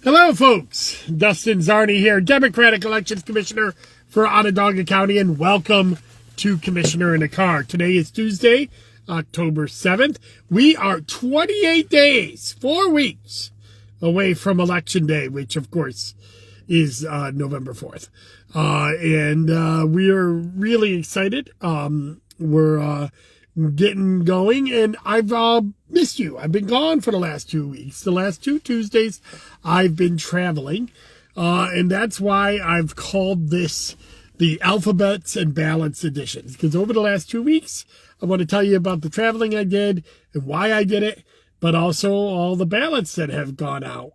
Hello, folks. Dustin Zarni here, Democratic Elections Commissioner for Onondaga County, and welcome to Commissioner in a Car. Today is Tuesday, October 7th. We are 28 days, 4 weeks away from Election Day, which, of course, is November 4th. We are really excited. We're getting going, and I've missed you. I've been gone for the last 2 weeks. The last 2 Tuesdays, I've been traveling, and that's why I've called this the Alphabets and Ballots editions, because over the last 2 weeks, I want to tell you about the traveling I did and why I did it, but also all the ballots that have gone out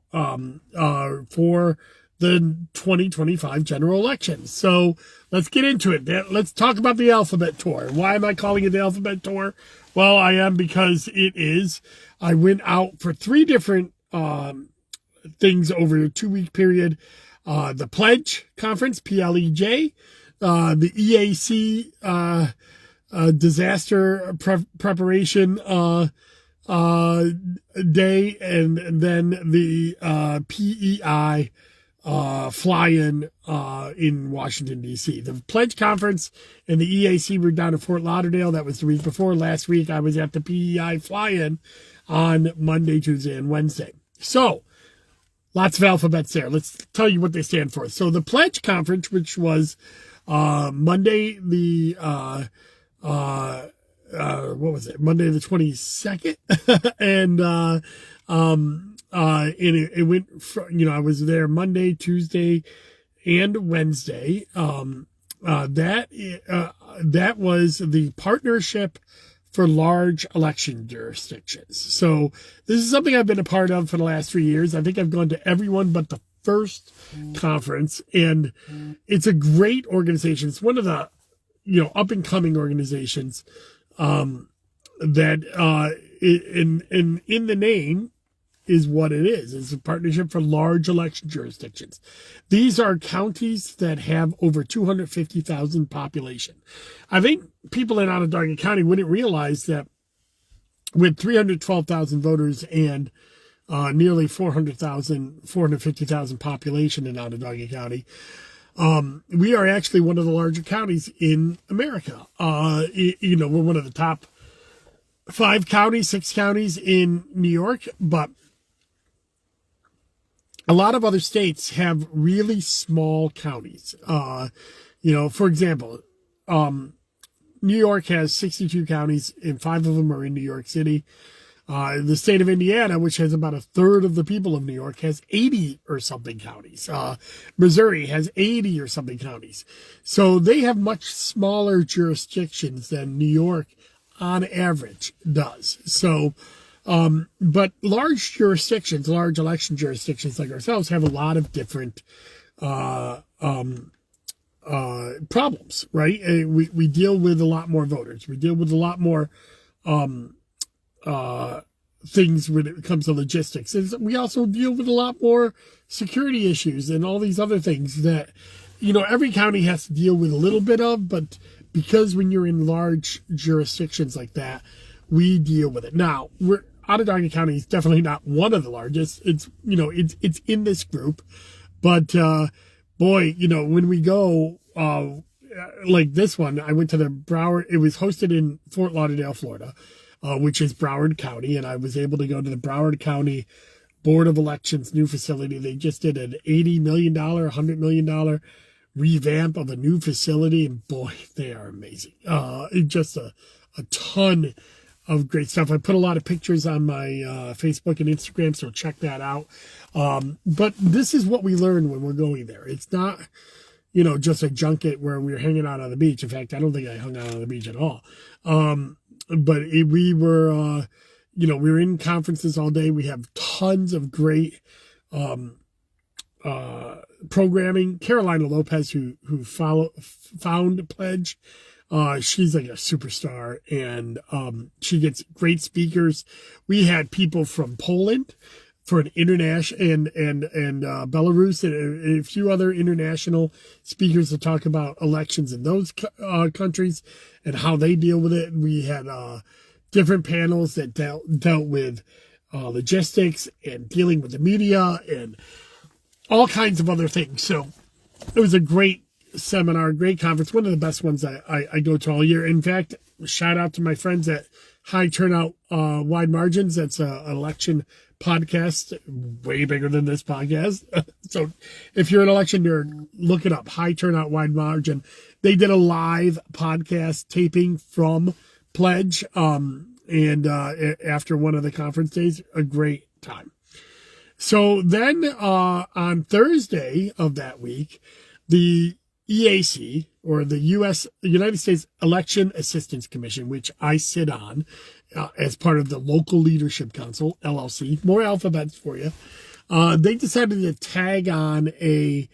for the 2025 general elections. So let's get into it. Let's talk about the Alphabet Tour. Why am I calling it the Alphabet Tour? Well, I am because it is. I went out for 3 different things over a 2-week period. The Pledge Conference, PLEJ, the EAC Disaster Preparation Day, and then the PEI fly-in in Washington, DC. The Pledge Conference and the EAC were down in Fort Lauderdale. That was the week before. Last week, I was at the PEI fly-in on Monday, Tuesday, and Wednesday. So, lots of alphabets there. Let's tell you what they stand for. So, the Pledge Conference, which was Monday, what was it? Monday the 22nd? And it went from, I was there Monday, Tuesday, and Wednesday. That was the Partnership for Large Election Jurisdictions. So this is something I've been a part of for the last 3 years. I think I've gone to everyone but the first conference, and it's a great organization. It's one of the, up and coming organizations, that, in the name, is what it is. It's a partnership for large election jurisdictions. These are counties that have over 250,000 population. I think people in Onondaga County wouldn't realize that with 312,000 voters and nearly 450,000 population in Onondaga County, we are actually one of the larger counties in America. We're one of the top 6 counties in New York, but a lot of other states have really small counties. For example, New York has 62 counties, and 5 of them are in New York City. The state of Indiana, which has about a third of the people of New York, has 80 or something counties. Missouri has 80 or something counties. So they have much smaller jurisdictions than New York on average does. So, but large jurisdictions, large election jurisdictions like ourselves have a lot of different problems, right? We deal with a lot more voters. We deal with a lot more things when it comes to logistics. We also deal with a lot more security issues and all these other things that, every county has to deal with a little bit of, but because when you're in large jurisdictions like that, we deal with it. Now, Onondaga County is definitely not one of the largest. It's in this group, but when we go like this one, I went to the Broward. It was hosted in Fort Lauderdale, Florida, which is Broward County, and I was able to go to the Broward County Board of Elections new facility. They just did an $80 million, $100 million revamp of a new facility, and boy, they are amazing. Just a ton of great stuff. I put a lot of pictures on my Facebook and Instagram, so check that out. But this is what we learn when we're going there. It's not, just a junket where we're hanging out on the beach. In fact, I don't think I hung out on the beach at all. But we were, we were in conferences all day. We have tons of great programming. Carolina Lopez, who found Pledge, she's like a superstar, and she gets great speakers. We had people from Poland for an international and Belarus and a few other international speakers to talk about elections in those countries and how they deal with it. We had different panels that dealt with logistics and dealing with the media and all kinds of other things. So it was a great seminar, great conference, one of the best ones I go to all year. In fact, shout out to my friends at High Turnout Wide Margins. That's an election podcast, way bigger than this podcast. So if you're an election nerd, look it up, High Turnout Wide Margin. They did a live podcast taping from Pledge and after one of the conference days, a great time. So then on Thursday of that week, the EAC, or the United States Election Assistance Commission, which I sit on as part of the Local Leadership Council, LLC, more alphabets for you, they decided to tag on a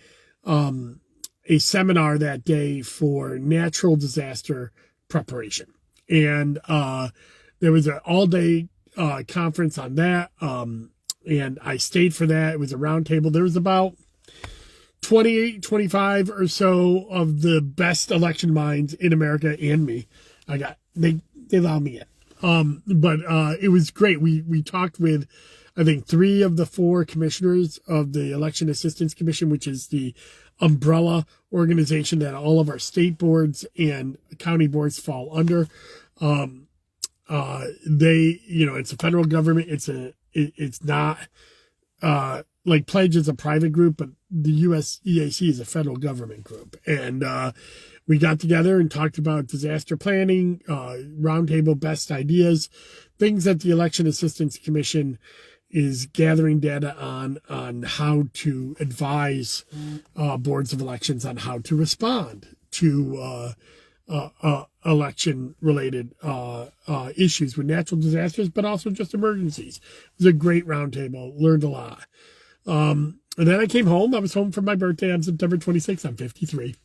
seminar that day for natural disaster preparation. And there was an all-day conference on that, and I stayed for that. It was a round table. There was about 25 or so of the best election minds in America and me. They allowed me in. But it was great. We talked with, I think, 3 of the 4 commissioners of the Election Assistance Commission, which is the umbrella organization that all of our state boards and county boards fall under. It's a federal government. It's not, like Pledge is a private group, but the US EAC is a federal government group. And we got together and talked about disaster planning, roundtable best ideas, things that the Election Assistance Commission is gathering data on how to advise boards of elections on how to respond to election-related issues with natural disasters, but also just emergencies. It was a great roundtable. Learned a lot. And then I came home. I was home for my birthday on September 26th. I'm 53.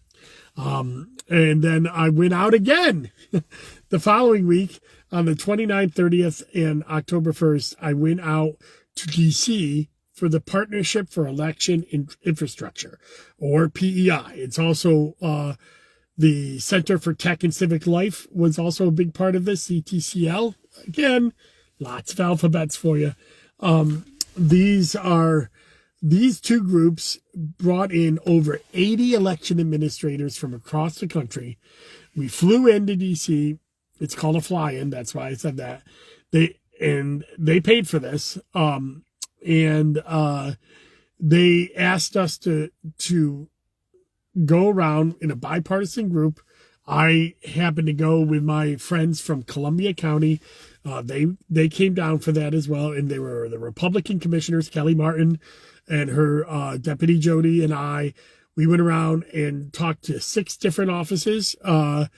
And then I went out again the following week on the 29th, 30th, and October 1st. I went out to DC for the Partnership for Election Infrastructure, or PEI. It's also the Center for Tech and Civic Life was also a big part of this, CTCL. Again, lots of alphabets for you. These 2 groups brought in over 80 election administrators from across the country. We flew into DC. It's called a fly-in. That's why I said that. They paid for this. They asked us to go around in a bipartisan group. I happened to go with my friends from Columbia County. They came down for that as well, and they were the Republican commissioners, Kelly Martin and her deputy Jody, and I. We went around and talked to 6 different offices I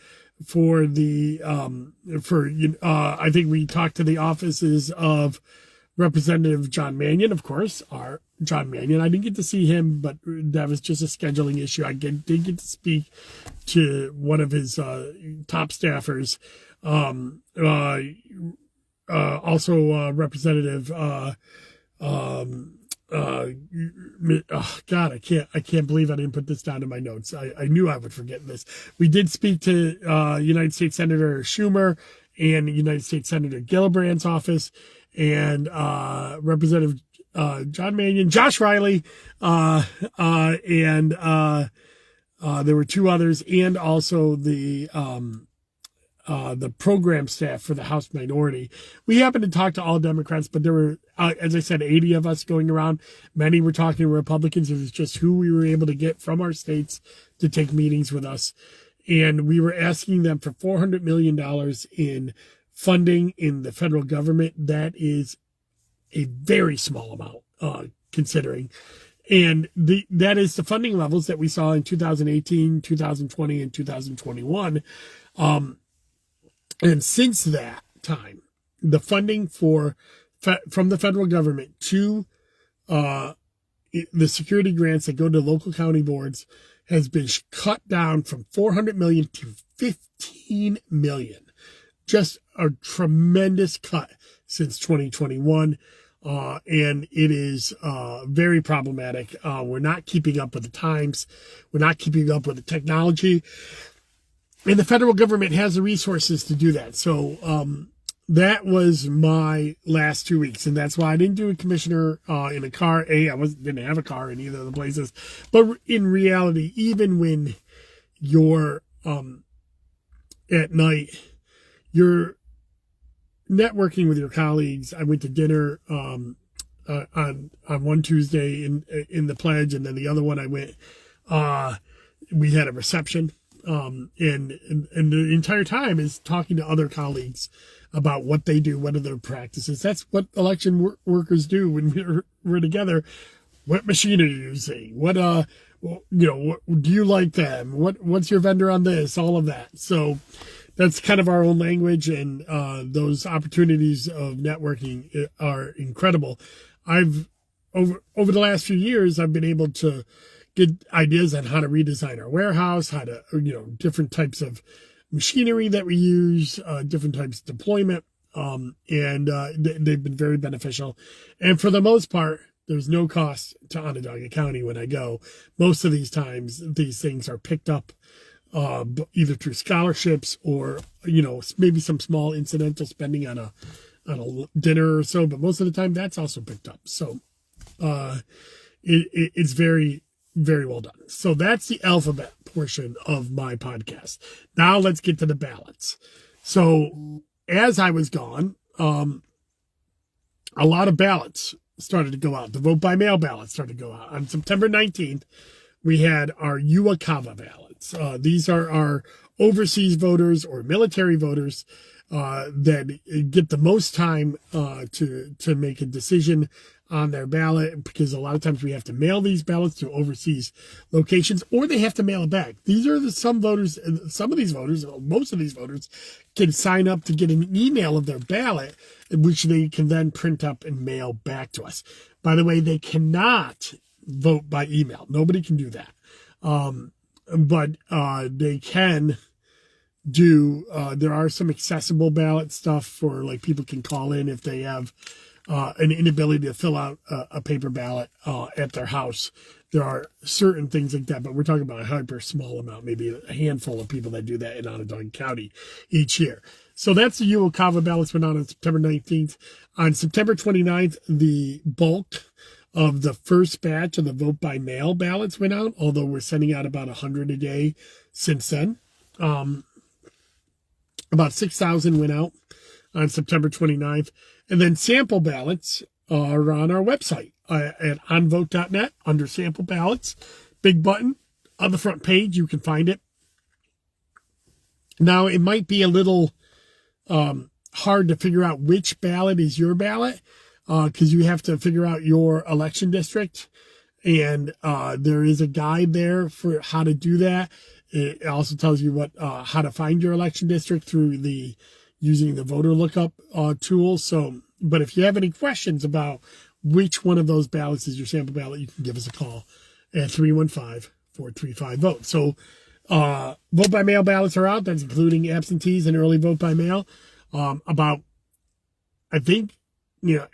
think we talked to the offices of Representative John Mannion, of course, our John Mannion. I didn't get to see him, but that was just a scheduling issue. I did get to speak to one of his top staffers. Also Representative God, I can't believe I didn't put this down in my notes. I knew I would forget this. We did speak to United States Senator Schumer and United States Senator Gillibrand's office, and Representative John Mannion, Josh Riley, and there were 2 others, and also the program staff for the House minority. We happened to talk to all Democrats, but there were, as I said, 80 of us going around. Many were talking to Republicans. It was just who we were able to get from our states to take meetings with us. And we were asking them for $400 million in funding in the federal government. That is a very small amount, considering. And that is the funding levels that we saw in 2018, 2020, and 2021. And since that time, the funding from the federal government to the security grants that go to local county boards has been cut down from $400 million to $15 million. Just a tremendous cut since 2021. And it is very problematic. We're not keeping up with the times. We're not keeping up with the technology. And the federal government has the resources to do that. So that was my last 2 weeks, and that's why I didn't do a commissioner in a car. I didn't have a car in either of the places. But in reality, even when you're at night, you're networking with your colleagues. I went to dinner on one Tuesday in the pledge, and then the other one I went. We had a reception, and the entire time is talking to other colleagues about what they do, what are their practices. That's what election workers do when we're together. What machine are you using? What do you like them? What's your vendor on this? All of that. So that's kind of our own language, and those opportunities of networking are incredible. Over the last few years, I've been able to get ideas on how to redesign our warehouse, how to, different types of machinery that we use, different types of deployment, and they've been very beneficial. And for the most part, there's no cost to Onondaga County when I go. Most of these times, these things are picked up either through scholarships or, maybe some small incidental spending on a dinner or so, but most of the time that's also picked up. So it's very, very well done. So that's the alphabet portion of my podcast. Now let's get to the ballots. So as I was gone, a lot of ballots started to go out. The vote by mail ballots started to go out. On September 19th, we had our UOCAVA ballots. These are our overseas voters or military voters that get the most time to make a decision on their ballot, because a lot of times we have to mail these ballots to overseas locations, or they have to mail it back. These are most of these voters can sign up to get an email of their ballot, which they can then print up and mail back to us. By the way, they cannot vote by email. Nobody can do that. But they can do, there are some accessible ballot stuff for, like, people can call in if they have an inability to fill out a paper ballot at their house. There are certain things like that, but we're talking about a hyper small amount, maybe a handful of people that do that in Onondaga County each year. So that's the UOCAVA ballots went out on September 19th. On September 29th, the bulk of the first batch of the vote by mail ballots went out, although we're sending out about 100 a day since then. About 6,000 went out on September 29th. And then sample ballots are on our website at onvote.net under sample ballots. Big button on the front page. You can find it. Now, it might be a little hard to figure out which ballot is your ballot because you have to figure out your election district. And there is a guide there for how to do that. It also tells you how to find your election district through using the voter lookup tool. So, but if you have any questions about which one of those ballots is your sample ballot, you can give us a call at 315-435-VOTE. So, vote by mail ballots are out. That's including absentees and early vote by mail. I think,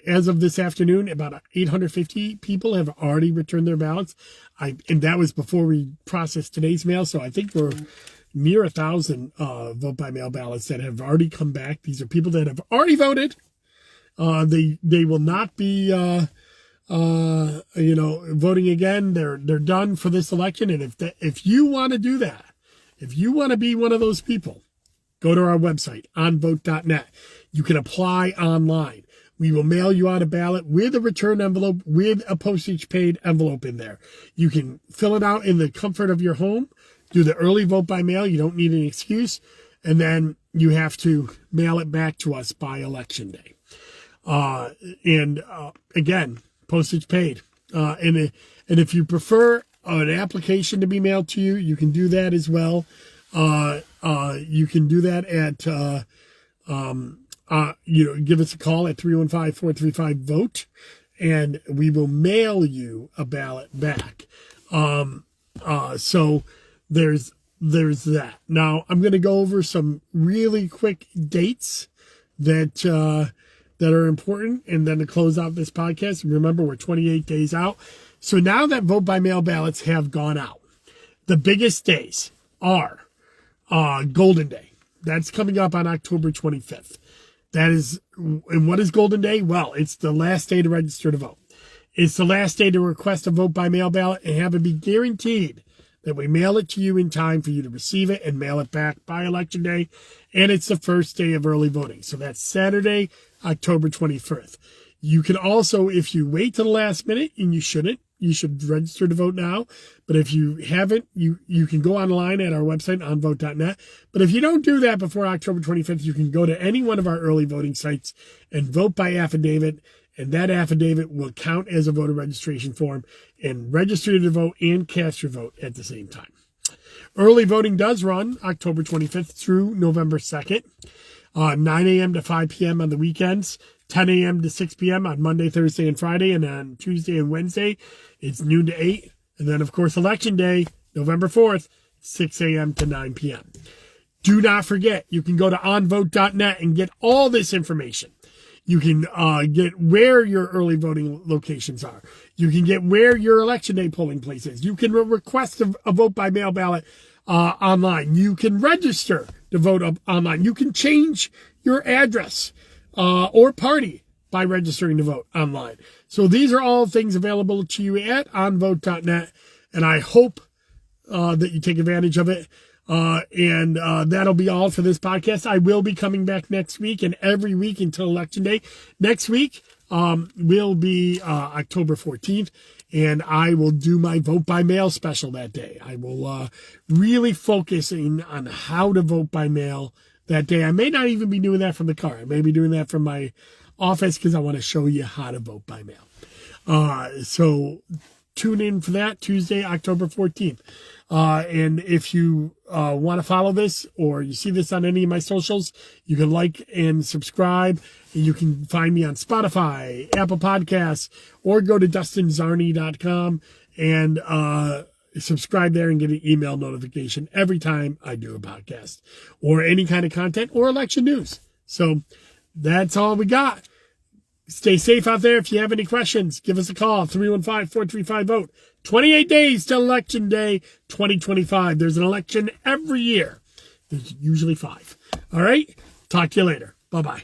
as of this afternoon, about 850 people have already returned their ballots. And that was before we processed today's mail. So I think we're near 1,000 vote by mail ballots that have already come back. These are people that have already voted. They will not be, voting again. They're done for this election. And if you want to do that, if you want to be one of those people, go to our website, onvote.net. You can apply online. We will mail you out a ballot with a return envelope, with a postage paid envelope in there. You can fill it out in the comfort of your home, do the early vote by mail. You don't need an excuse. And then you have to mail it back to us by election day. Again, postage paid. And if you prefer an application to be mailed to you, you can do that as well. You can do that at, give us a call at 315-435-VOTE, and we will mail you a ballot back. So there's that. Now I'm going to go over some really quick dates that are important, and then to close out this podcast. Remember, we're 28 days out. So now that vote by mail ballots have gone out, the biggest days are Golden Day. That's coming up on October 25th. That is, and what is Golden Day? Well, it's the last day to register to vote. It's the last day to request a vote by mail ballot and have it be guaranteed that we mail it to you in time for you to receive it and mail it back by Election Day. And it's the first day of early voting. So that's Saturday, October 25th. You can also, if you wait to the last minute, and you shouldn't, you should register to vote now. But if you haven't, you can go online at our website, onvote.net. But if you don't do that before October 25th, you can go to any one of our early voting sites and vote by affidavit. And that affidavit will count as a voter registration form and register to vote and cast your vote at the same time. Early voting does run October 25th through November 2nd, 9 a.m. to 5 p.m. on the weekends, 10 a.m. to 6 p.m. on Monday, Thursday, and Friday. And on Tuesday and Wednesday, it's noon to 8. And then, of course, Election Day, November 4th, 6 a.m. to 9 p.m. Do not forget, you can go to onvote.net and get all this information. You can get where your early voting locations are. You can get where your Election Day polling place is. You can request a vote by mail ballot online. You can register to vote online. You can change your address or party by registering to vote online. So these are all things available to you at onvote.net, and I hope that you take advantage of it. And that'll be all for this podcast. I will be coming back next week and every week until Election Day. Next week will be October 14th, and I will do my vote by mail special that day. I will really focus in on how to vote by mail that day. I may not even be doing that from the car. I may be doing that from my office because I want to show you how to vote by mail. So tune in for that Tuesday, October 14th. And if you want to follow this or you see this on any of my socials, you can like and subscribe. You can find me on Spotify, Apple Podcasts, or go to dustinzarny.com and subscribe there and get an email notification every time I do a podcast or any kind of content or election news. So that's all we got. Stay safe out there. If you have any questions, give us a call, 315-435-VOTE. 28 days till Election Day 2025. There's an election every year. There's usually 5. All right? Talk to you later. Bye-bye.